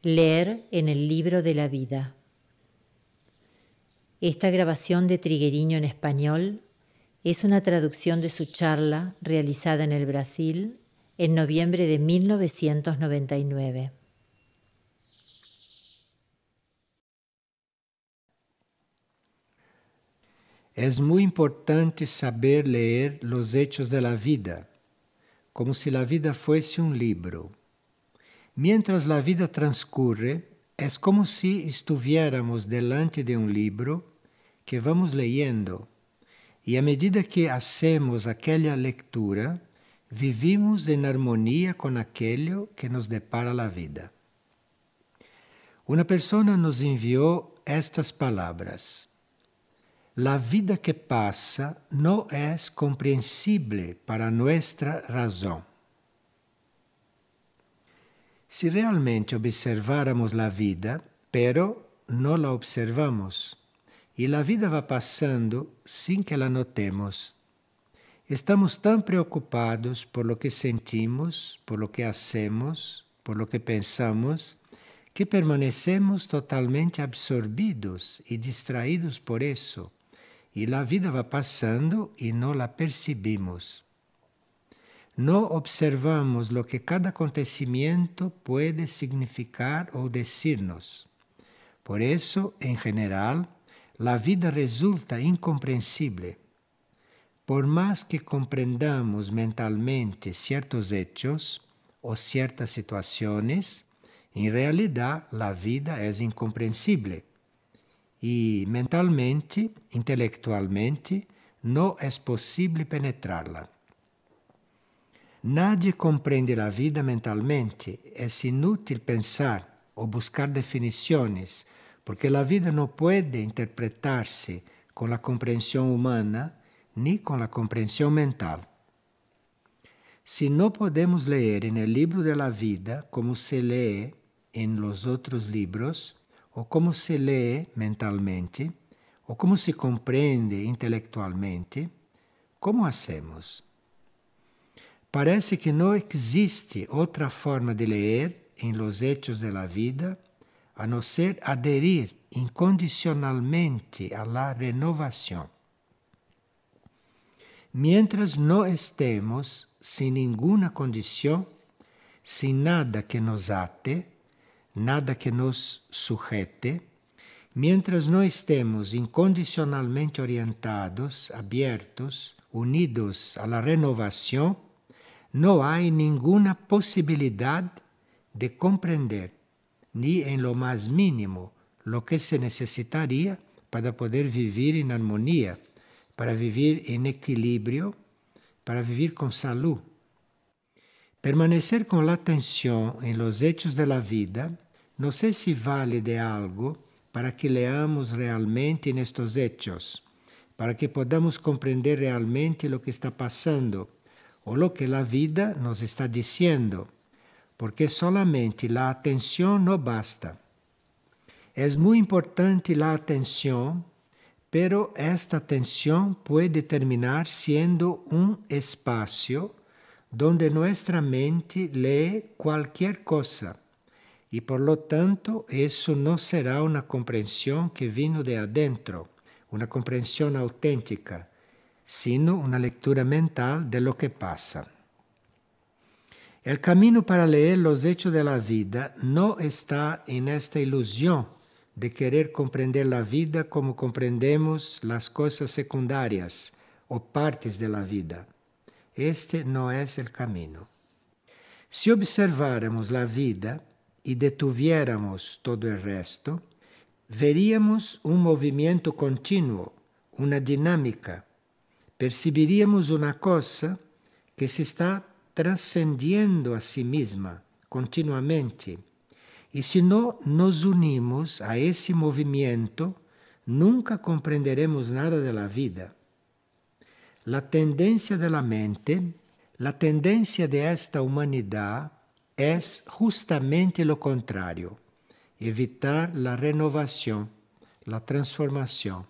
Leer en el libro de la vida. Esta grabación de Triguerio en español es una traducción de su charla realizada en el Brasil en noviembre de 1999. Es muy importante saber leer los hechos de la vida, como si la vida fuese un libro. Mientras la vida transcurre, es como si estuviéramos delante de un libro que vamos leyendo, y a medida que hacemos aquella lectura, vivimos en armonía con aquello que nos depara la vida. Una persona nos envió estas palabras: la vida que pasa no es comprensible para nuestra razón. Si realmente observáramos la vida, pero no la observamos, y la vida va pasando sin que la notemos. Estamos tan preocupados por lo que sentimos, por lo que hacemos, por lo que pensamos, que permanecemos totalmente absorbidos y distraídos por eso, y la vida va pasando y no la percibimos. No observamos lo que cada acontecimiento puede significar o decirnos. Por eso, en general, la vida resulta incomprensible. Por más que comprendamos mentalmente ciertos hechos o ciertas situaciones, en realidad la vida es incomprensible. Y mentalmente, intelectualmente, no es posible penetrarla. Nadie comprende la vida mentalmente. Es inútil pensar o buscar definiciones, porque la vida no puede interpretarse con la comprensión humana ni con la comprensión mental. Si no podemos leer en el libro de la vida como se lee en los otros libros, o como se lee mentalmente, o como se comprende intelectualmente, ¿cómo hacemos? Parece que no existe otra forma de leer en los hechos de la vida a no ser adherir incondicionalmente a la renovación. Mientras no estemos sin ninguna condición, sin nada que nos ate, nada que nos sujete, mientras no estemos incondicionalmente orientados, abiertos, unidos a la renovación, no hay ninguna posibilidad de comprender, ni en lo más mínimo, lo que se necesitaría para poder vivir en armonía, para vivir en equilibrio, para vivir con salud. Permanecer con la atención en los hechos de la vida, no sé si vale de algo para que leamos realmente en estos hechos, para que podamos comprender realmente lo que está pasando, o lo que la vida nos está diciendo, porque solamente la atención no basta. Es muy importante la atención, pero esta atención puede terminar siendo un espacio donde nuestra mente lee cualquier cosa, y por lo tanto eso no será una comprensión que vino de adentro, una comprensión auténtica, sino una lectura mental de lo que pasa. El camino para leer los hechos de la vida no está en esta ilusión de querer comprender la vida como comprendemos las cosas secundarias o partes de la vida. Este no es el camino. Si observáramos la vida y detuviéramos todo el resto, veríamos un movimiento continuo, una dinámica. Percibiríamos una cosa que se está trascendiendo a sí misma continuamente. Y si no nos unimos a ese movimiento, nunca comprenderemos nada de la vida. La tendencia de la mente, la tendencia de esta humanidad es justamente lo contrario: evitar la renovación, la transformación.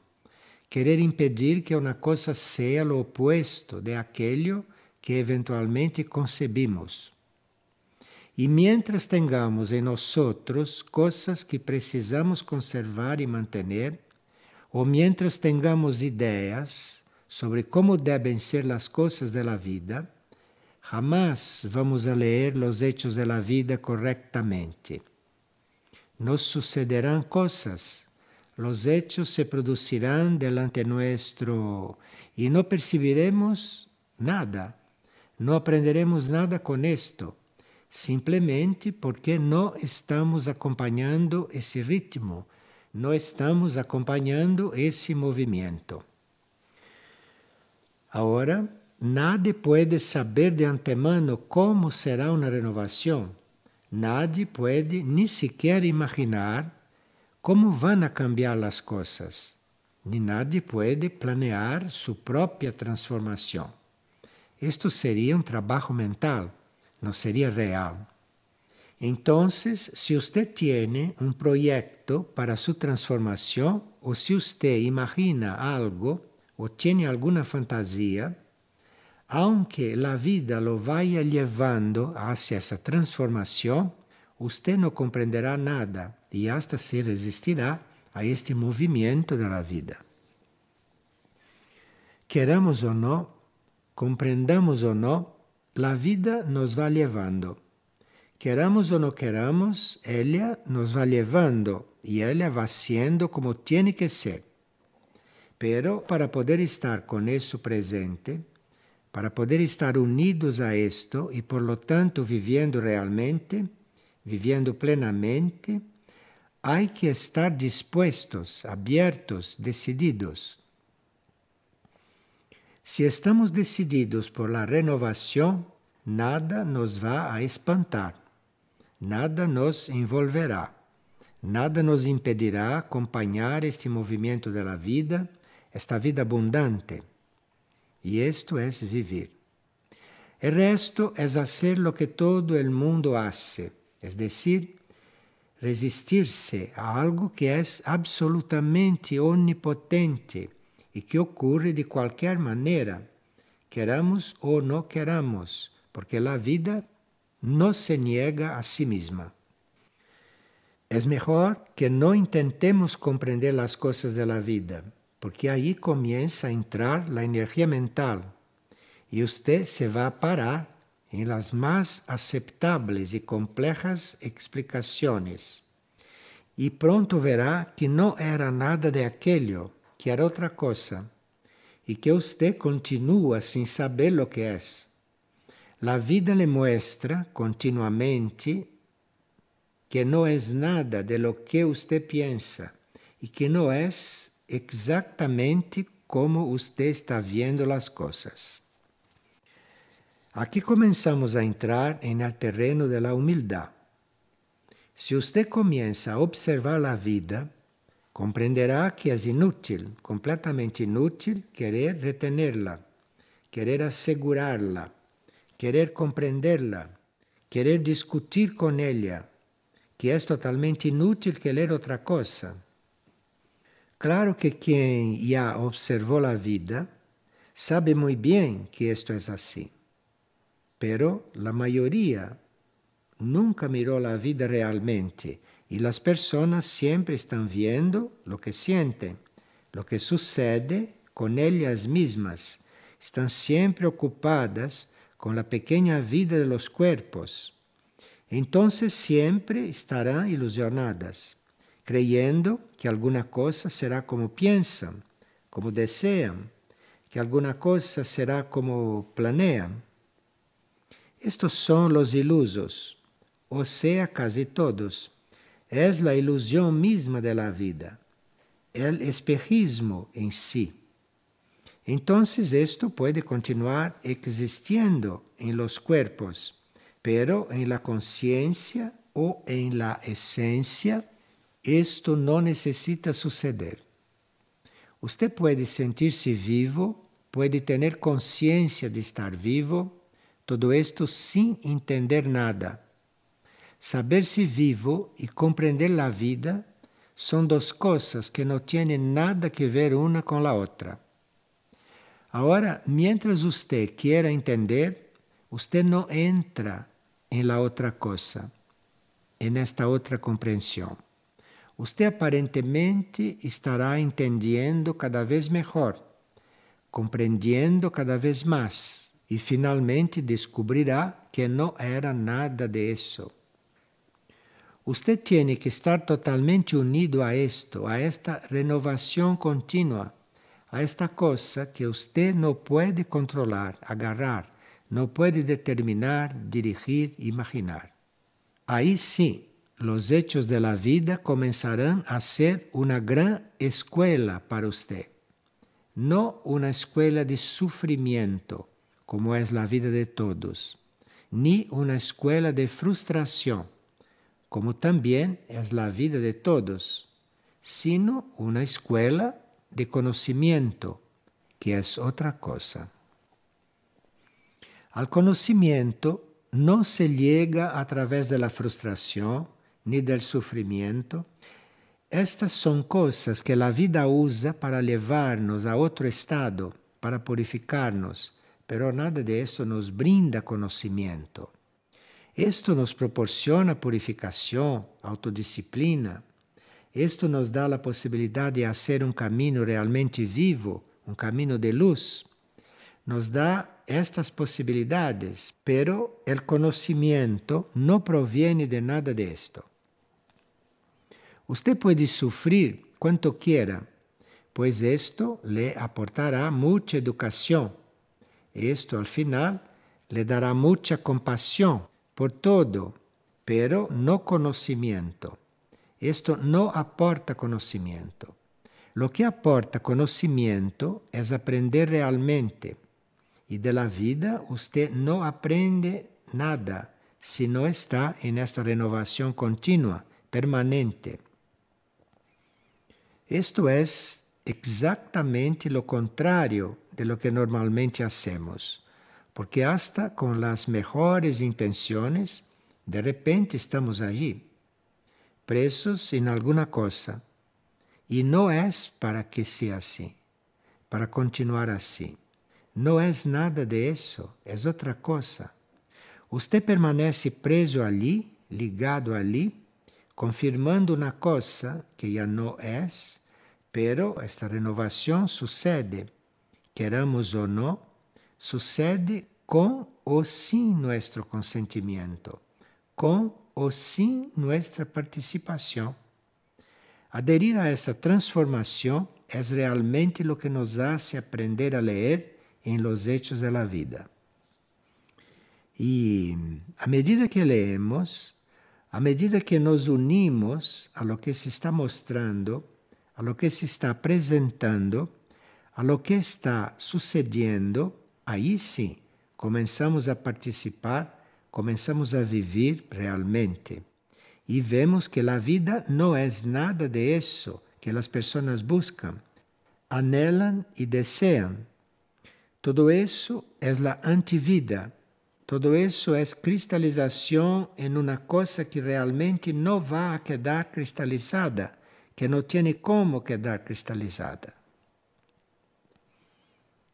Querer impedir que una cosa sea lo opuesto de aquello que eventualmente concebimos. Y mientras tengamos en nosotros cosas que precisamos conservar y mantener, o mientras tengamos ideas sobre cómo deben ser las cosas de la vida, jamás vamos a leer los hechos de la vida correctamente. Nos sucederán cosas, los hechos se producirán delante nuestro y no percibiremos nada, no aprenderemos nada con esto, simplemente porque no estamos acompañando ese ritmo, no estamos acompañando ese movimiento. Ahora, nadie puede saber de antemano cómo será una renovación. Nadie puede ni siquiera imaginar cómo van a cambiar las cosas, ni nadie puede planear su propia transformación. Esto sería un trabajo mental, no sería real. Entonces, si usted tiene un proyecto para su transformación, o si usted imagina algo o tiene alguna fantasía, aunque la vida lo vaya llevando hacia esa transformación, usted no comprenderá nada y hasta se resistirá a este movimiento de la vida. Queramos o no, comprendamos o no, la vida nos va llevando. Queramos o no queramos, ella nos va llevando y ella va siendo como tiene que ser. Pero para poder estar con eso presente, para poder estar unidos a esto y por lo tanto viviendo realmente, viviendo plenamente, hay que estar dispuestos, abiertos, decididos. Si estamos decididos por la renovación, nada nos va a espantar, nada nos envolverá, nada nos impedirá acompañar este movimiento de la vida, esta vida abundante. Y esto es vivir. El resto es hacer lo que todo el mundo hace, es decir, resistirse a algo que es absolutamente omnipotente y que ocurre de cualquier manera, queramos o no queramos, porque la vida no se niega a sí misma. Es mejor que no intentemos comprender las cosas de la vida, porque ahí comienza a entrar la energía mental y usted se va a parar en las más aceptables y complejas explicaciones. Y pronto verá que no era nada de aquello, que era otra cosa, y que usted continúa sin saber lo que es. La vida le muestra continuamente que no es nada de lo que usted piensa y que no es exactamente como usted está viendo las cosas. Aquí comenzamos a entrar en el terreno de la humildad. Si usted comienza a observar la vida, comprenderá que es inútil, completamente inútil, querer retenerla, querer asegurarla, querer comprenderla, querer discutir con ella, que es totalmente inútil querer otra cosa. Claro que quien ya observó la vida sabe muy bien que esto es así, pero la mayoría nunca miró la vida realmente y las personas siempre están viendo lo que sienten, lo que sucede con ellas mismas, están siempre ocupadas con la pequeña vida de los cuerpos. Entonces siempre estarán ilusionadas, creyendo que alguna cosa será como piensan, como desean, que alguna cosa será como planean. Estos son los ilusos, o sea, casi todos. Es la ilusión misma de la vida, el espejismo en sí. Entonces esto puede continuar existiendo en los cuerpos, pero en la conciencia o en la esencia, esto no necesita suceder. Usted puede sentirse vivo, puede tener conciencia de estar vivo, todo esto sin entender nada. Saberse vivo y comprender la vida son dos cosas que no tienen nada que ver una con la otra. Ahora, mientras usted quiera entender, usted no entra en la otra cosa, en esta otra comprensión. Usted aparentemente estará entendiendo cada vez mejor, comprendiendo cada vez más y finalmente descubrirá que no era nada de eso. Usted tiene que estar totalmente unido a esto, a esta renovación continua, a esta cosa que usted no puede controlar, agarrar, no puede determinar, dirigir, imaginar. Ahí sí, los hechos de la vida comenzarán a ser una gran escuela para usted, no una escuela de sufrimiento, como es la vida de todos, ni una escuela de frustración, como también es la vida de todos, sino una escuela de conocimiento, que es otra cosa. Al conocimiento no se llega a través de la frustración ni del sufrimiento. Estas son cosas que la vida usa para llevarnos a otro estado, para purificarnos, pero nada de eso nos brinda conocimiento. Esto nos proporciona purificación, autodisciplina. Esto nos da la posibilidad de hacer un camino realmente vivo, un camino de luz. Nos da estas posibilidades, pero el conocimiento no proviene de nada de esto. Usted puede sufrir cuanto quiera, pues esto le aportará mucha educación. Esto al final le dará mucha compasión por todo, pero no conocimiento. Esto no aporta conocimiento. Lo que aporta conocimiento es aprender realmente. Y de la vida usted no aprende nada si no está en esta renovación continua, permanente. Esto es exactamente lo contrario de lo que normalmente hacemos, porque hasta con las mejores intenciones, de repente estamos allí, presos en alguna cosa, y no es para que sea así, para continuar así. No es nada de eso, es otra cosa. Usted permanece preso allí, ligado allí, confirmando una cosa que ya no es, pero esta renovación sucede, queramos o no, sucede con o sin nuestro consentimiento, con o sin nuestra participación. Adherir a esa transformación es realmente lo que nos hace aprender a leer en los hechos de la vida. Y a medida que leemos, a medida que nos unimos a lo que se está mostrando, a lo que se está presentando, a lo que está sucediendo, ahí sí comenzamos a participar, comenzamos a vivir realmente. Y vemos que la vida no es nada de eso que las personas buscan, anhelan y desean. Todo eso es la antivida. Todo eso es cristalización en una cosa que realmente no va a quedar cristalizada, que no tiene cómo quedar cristalizada.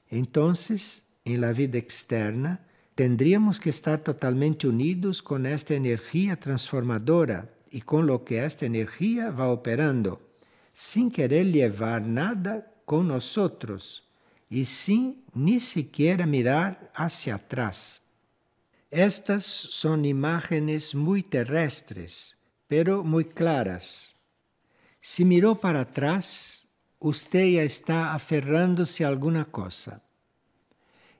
Entonces, en la vida externa, tendríamos que estar totalmente unidos con esta energía transformadora y con lo que esta energía va operando, sin querer llevar nada con nosotros y sin ni siquiera mirar hacia atrás. Estas son imágenes muy terrestres, pero muy claras. Si miró para atrás, usted ya está aferrándose a alguna cosa.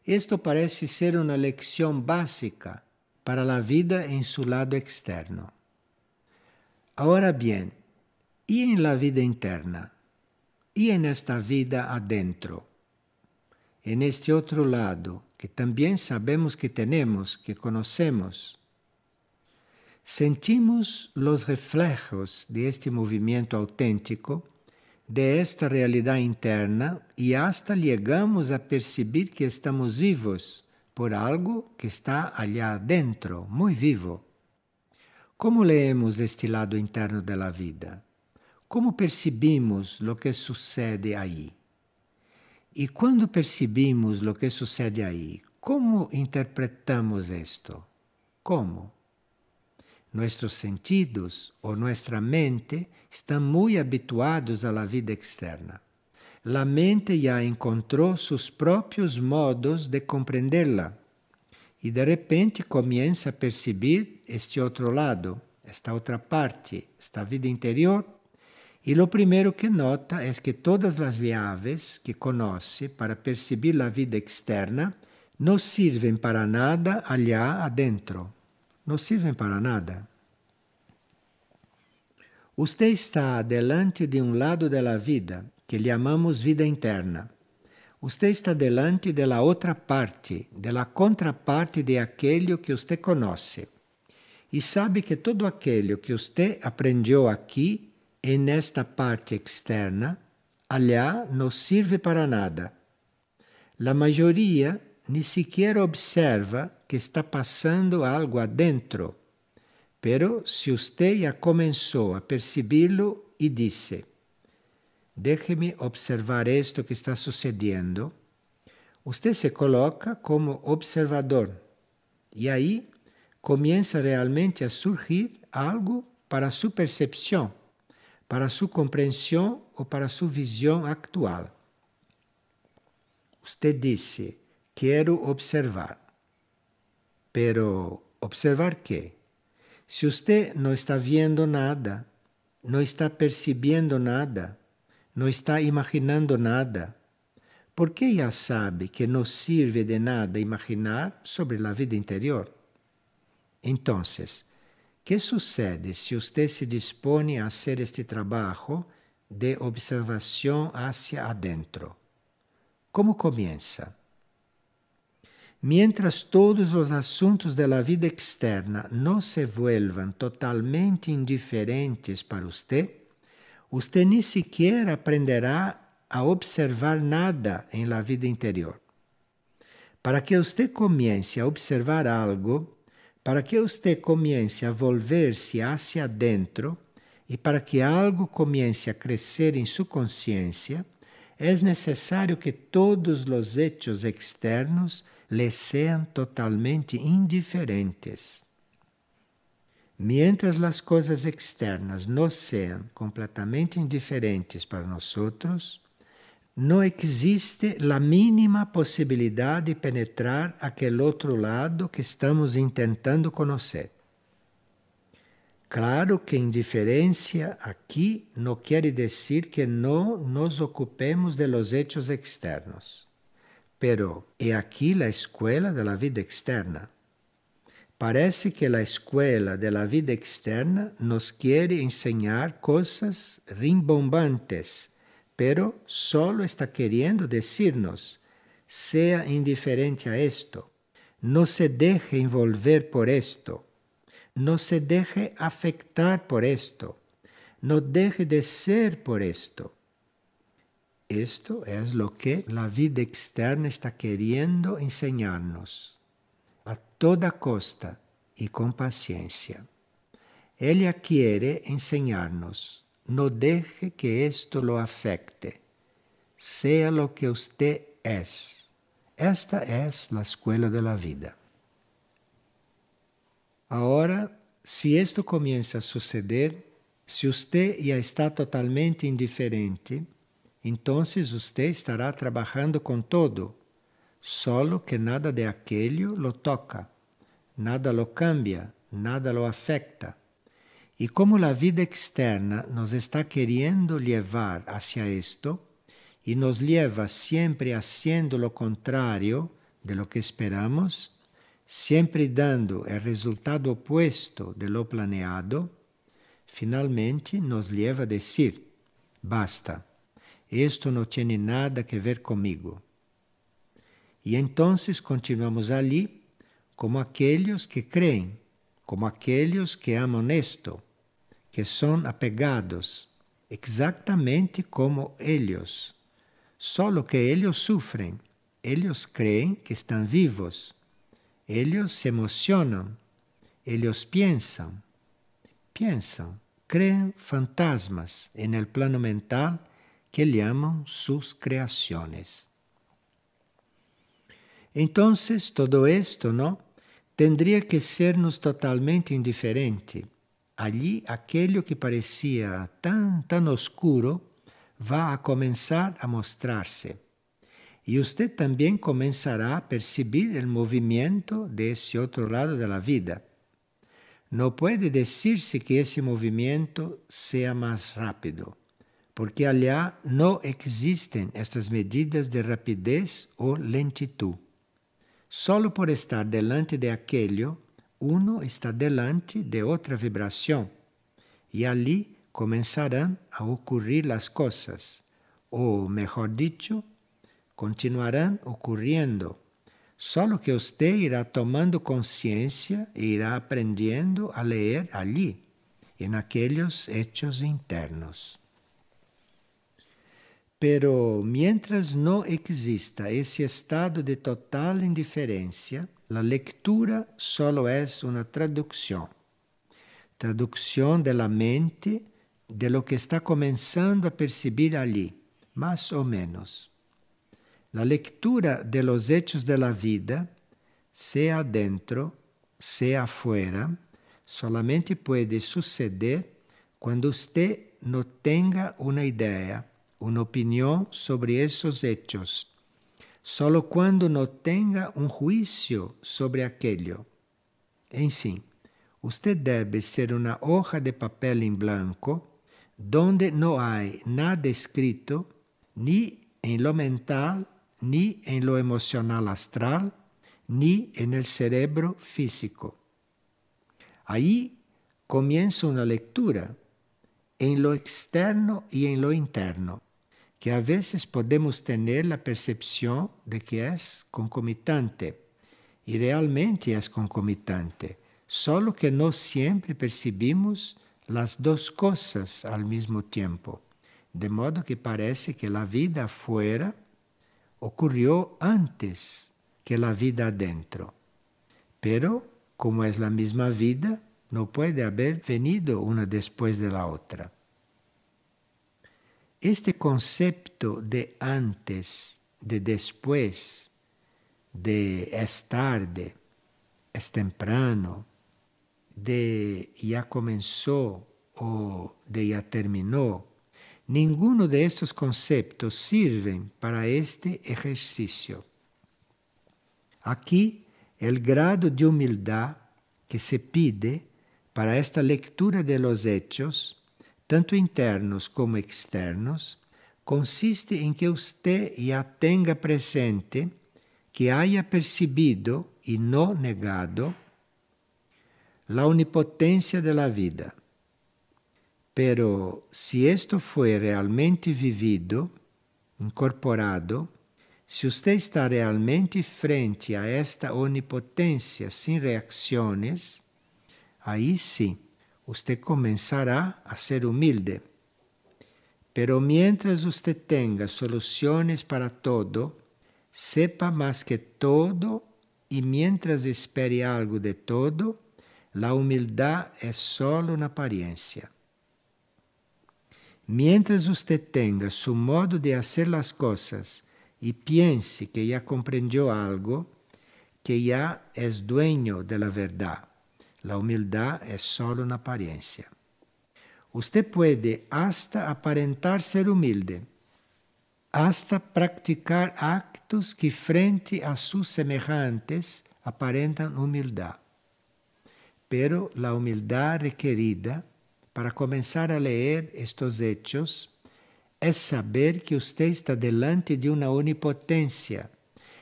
Esto parece ser una lección básica para la vida en su lado externo. Ahora bien, ¿y en la vida interna? ¿Y en esta vida adentro? En este otro lado, que también sabemos que tenemos, que conocemos. Sentimos los reflejos de este movimiento auténtico, de esta realidad interna, y hasta llegamos a percibir que estamos vivos por algo que está allá adentro, muy vivo. ¿Cómo leemos este lado interno de la vida? ¿Cómo percibimos lo que sucede ahí? Y cuando percibimos lo que sucede ahí, ¿cómo interpretamos esto? ¿Cómo? nuestros sentidos o nuestra mente están muy habituados a la vida externa. La mente ya encontró sus propios modos de comprenderla y de repente comienza a percibir este otro lado, esta otra parte, esta vida interior. Y lo primero que nota es que todas las llaves que conoce para percibir la vida externa no sirven para nada allá adentro. No sirven para nada. Usted está delante de un lado de la vida, que llamamos vida interna. Usted está delante de la otra parte, de la contraparte de aquello que usted conoce. Y sabe que todo aquello que usted aprendió aquí, en esta parte externa, allá no sirve para nada. La mayoría ni siquiera observa que está pasando algo adentro. Pero si usted ya comenzó a percibirlo y dice, déjeme observar esto que está sucediendo, usted se coloca como observador y ahí comienza realmente a surgir algo para su percepción, para su comprensión o para su visión actual. Usted dice, quiero observar. Pero, ¿observar qué? Si usted no está viendo nada, no está percibiendo nada, no está imaginando nada, ¿por qué ya sabe que no sirve de nada imaginar sobre la vida interior? Entonces, ¿qué sucede si usted se dispone a hacer este trabajo de observación hacia adentro? ¿Cómo comienza? Mientras todos los asuntos de la vida externa no se vuelvan totalmente indiferentes para usted, usted ni siquiera aprenderá a observar nada en la vida interior. Para que usted comience a observar algo, para que usted comience a volver-se hacia adentro y para que algo comience a crecer en su conciencia, es necesario que todos los hechos externos le sean totalmente indiferentes. Mientras las cosas externas no sean completamente indiferentes para nosotros, no existe la mínima posibilidad de penetrar aquel otro lado que estamos intentando conocer. Claro que indiferencia aquí no quiere decir que no nos ocupemos de los hechos externos. Pero he aquí la escuela de la vida externa. Parece que la escuela de la vida externa nos quiere enseñar cosas rimbombantes, pero solo está queriendo decirnos, sea indiferente a esto, no se deje envolver por esto, no se deje afectar por esto, no deje de ser por esto. Esto es lo que la vida externa está queriendo enseñarnos, a toda costa y con paciencia. Ella quiere enseñarnos, no deje que esto lo afecte, sea lo que usted es. Esta es la escuela de la vida. Ahora, si esto comienza a suceder, si usted ya está totalmente indiferente, entonces usted estará trabajando con todo, solo que nada de aquello lo toca, nada lo cambia, nada lo afecta. Y como la vida externa nos está queriendo llevar hacia esto, y nos lleva siempre haciendo lo contrario de lo que esperamos, siempre dando el resultado opuesto de lo planeado, finalmente nos lleva a decir, basta. Esto no tiene nada que ver conmigo. Y entonces continuamos allí como aquellos que creen, como aquellos que aman esto, que son apegados, exactamente como ellos. Solo que ellos sufren, ellos creen que están vivos, ellos se emocionan, ellos piensan, creen fantasmas en el plano mental que llaman sus creaciones. Entonces todo esto, ¿no?, tendría que sernos totalmente indiferente. Allí aquello que parecía tan oscuro va a comenzar a mostrarse. Y usted también comenzará a percibir el movimiento de ese otro lado de la vida. No puede decirse que ese movimiento sea más rápido, porque allá no existen estas medidas de rapidez o lentitud. Solo por estar delante de aquello, uno está delante de otra vibración, y allí comenzarán a ocurrir las cosas, o mejor dicho, continuarán ocurriendo, solo que usted irá tomando conciencia e irá aprendiendo a leer allí, en aquellos hechos internos. Pero mientras no exista ese estado de total indiferencia, la lectura solo es una traducción de la mente de lo que está comenzando a percibir allí, más o menos. La lectura de los hechos de la vida, sea adentro, sea afuera, solamente puede suceder cuando usted no tenga una idea, una opinión sobre esos hechos, solo cuando no tenga un juicio sobre aquello. En fin, usted debe ser una hoja de papel en blanco donde no hay nada escrito ni en lo mental, ni en lo emocional astral, ni en el cerebro físico. Ahí comienza una lectura en lo externo y en lo interno, que a veces podemos tener la percepción de que es concomitante, y realmente es concomitante, solo que no siempre percibimos las dos cosas al mismo tiempo, de modo que parece que la vida afuera ocurrió antes que la vida adentro. Pero, como es la misma vida, no puede haber venido una después de la otra. Este concepto de antes, de después, de es tarde, es temprano, de ya comenzó o de ya terminó, ninguno de estos conceptos sirven para este ejercicio. Aquí, el grado de humildad que se pide para esta lectura de los hechos, tanto internos como externos, consiste en que usted ya tenga presente que haya percibido y no negado la omnipotencia de la vida. Pero si esto fue realmente vivido, incorporado, si usted está realmente frente a esta omnipotencia sin reacciones, ahí sí, usted comenzará a ser humilde. Pero mientras usted tenga soluciones para todo, sepa más que todo, y mientras espere algo de todo, la humildad es solo una apariencia. Mientras usted tenga su modo de hacer las cosas y piense que ya comprendió algo, que ya es dueño de la verdad, la humildad es solo una apariencia. Usted puede hasta aparentar ser humilde, hasta practicar actos que frente a sus semejantes aparentan humildad. Pero la humildad requerida para comenzar a leer estos hechos es saber que usted está delante de una omnipotencia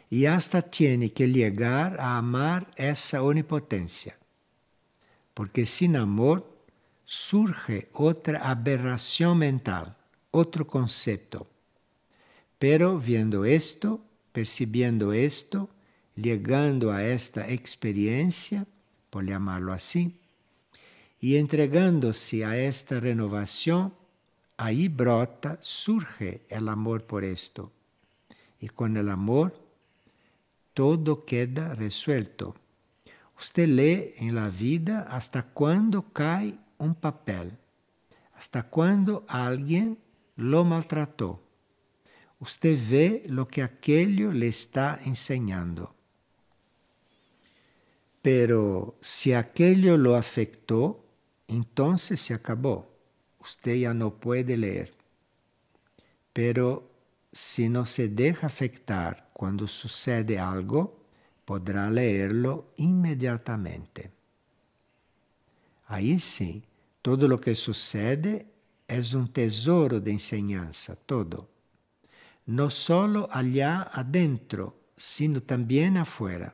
y hasta tiene que llegar a amar esa omnipotencia. Porque sin amor surge otra aberración mental, otro concepto. Pero viendo esto, percibiendo esto, llegando a esta experiencia, por llamarlo así, y entregándose a esta renovación, ahí brota, surge el amor por esto. Y con el amor, todo queda resuelto. Usted lee en la vida hasta cuando cae un papel, hasta cuando alguien lo maltrató. Usted ve lo que aquello le está enseñando. Pero si aquello lo afectó, entonces se acabó. Usted ya no puede leer. Pero si no se deja afectar cuando sucede algo, podrá leerlo inmediatamente. Ahí sí, todo lo que sucede es un tesoro de enseñanza, todo. No solo allá adentro, sino también afuera.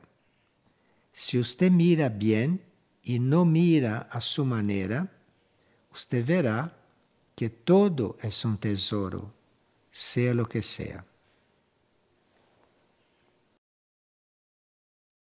Si usted mira bien y no mira a su manera, usted verá que todo es un tesoro, sea lo que sea.